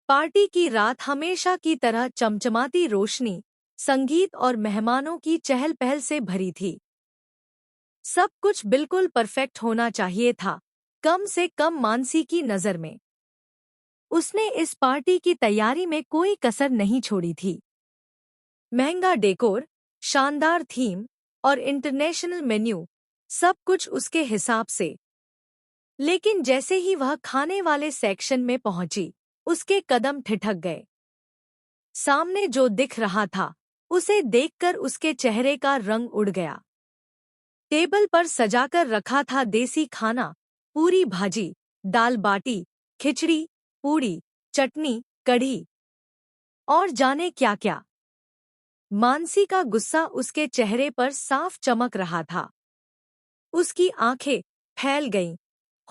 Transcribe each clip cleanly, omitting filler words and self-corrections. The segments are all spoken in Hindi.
पार्टी की रात हमेशा की तरह चमचमाती रोशनी, संगीत और मेहमानों की चहल पहल से भरी थी। सब कुछ बिल्कुल परफेक्ट होना चाहिए था, कम से कम मानसी की नज़र में। उसने इस पार्टी की तैयारी में कोई कसर नहीं छोड़ी थी। महंगा डेकोर, शानदार थीम और इंटरनेशनल मेन्यू, सब कुछ उसके हिसाब से। लेकिन जैसे ही वह खाने वाले सेक्शन में पहुंची, उसके कदम ठिठक गए। सामने जो दिख रहा था, उसे देखकर उसके चेहरे का रंग उड़ गया। टेबल पर सजाकर रखा था देसी खाना, पूरी भाजी, दाल बाटी, खिचड़ी, पूड़ी, चटनी, कढ़ी और जाने क्या क्या। मानसी का गुस्सा उसके चेहरे पर साफ चमक रहा था। उसकी आंखें फैल गईं,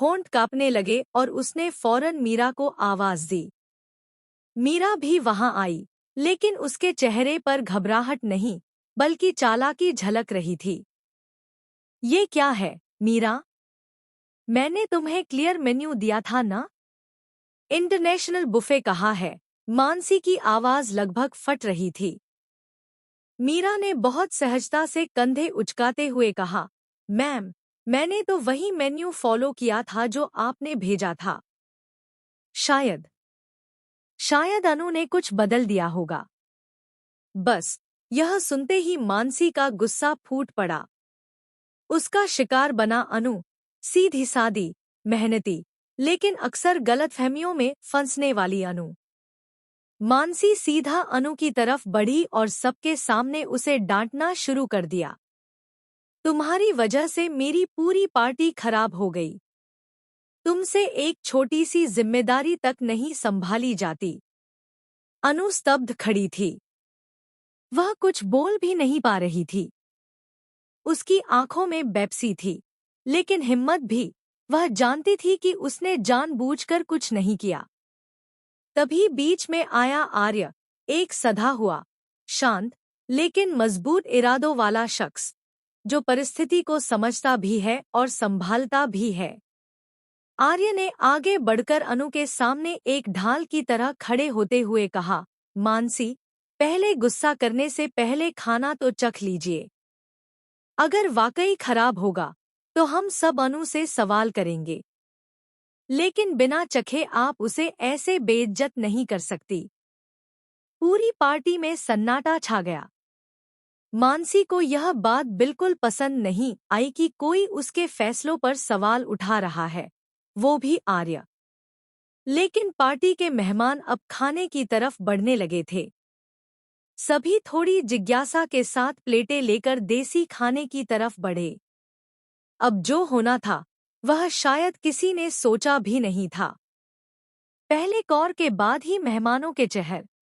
होंठ कांपने लगे और उसने फौरन मीरा को आवाज दी। मीरा भी वहां आई, लेकिन उसके चेहरे पर घबराहट नहीं, बल्कि चालाकी झलक रही थी। ये क्या है, मीरा? मैंने तुम्हें क्लियर मेन्यू दिया था ना? इंटरनेशनल बुफे कहा है। मानसी की आवाज लगभग फट रही थी। मीरा ने बहुत सहजता से कंधे उचकाते हुए कहा, मैम, मैंने तो वही मेन्यू फॉलो किया था जो आपने भेजा था। शायद शायद अनु ने कुछ बदल दिया होगा। बस, यह सुनते ही मानसी का गुस्सा फूट पड़ा। उसका शिकार बना अनु, सीधी सादी, मेहनती, लेकिन अक्सर गलतफहमियों में फंसने वाली अनु। मानसी सीधा अनु की तरफ बढ़ी और सबके सामने उसे डांटना शुरू कर दिया। तुम्हारी वजह से मेरी पूरी पार्टी खराब हो गई। तुमसे एक छोटी सी जिम्मेदारी तक नहीं संभाली जाती। अनु स्तब्ध खड़ी थी। वह कुछ बोल भी नहीं पा रही थी। उसकी आंखों में बेपसी थी, लेकिन हिम्मत भी। वह जानती थी कि उसने जानबूझकर कुछ नहीं किया। तभी बीच में आया आर्य, एक सधा हुआ, शांत लेकिन मजबूत इरादों वाला शख्स, जो परिस्थिति को समझता भी है और संभालता भी है। आर्य ने आगे बढ़कर अनु के सामने एक ढाल की तरह खड़े होते हुए कहा, मानसी, पहले गुस्सा करने से पहले खाना तो चख लीजिए। अगर वाकई खराब होगा, तो हम सब अनु से सवाल करेंगे। लेकिन बिना चखे आप उसे ऐसे बेइज्जत नहीं कर सकती। पूरी पार्टी में सन्नाटा छा गया। मानसी को यह बात बिल्कुल पसंद नहीं आई कि कोई उसके फैसलों पर सवाल उठा रहा है, वो भी आर्य। लेकिन पार्टी के मेहमान अब खाने की तरफ बढ़ने लगे थे। सभी थोड़ी जिज्ञासा के साथ प्लेटें लेकर देसी खाने की तरफ बढ़े। अब जो होना था, वह शायद किसी ने सोचा भी नहीं था। पहले कौर के बाद ही मेहमानों के चेहरे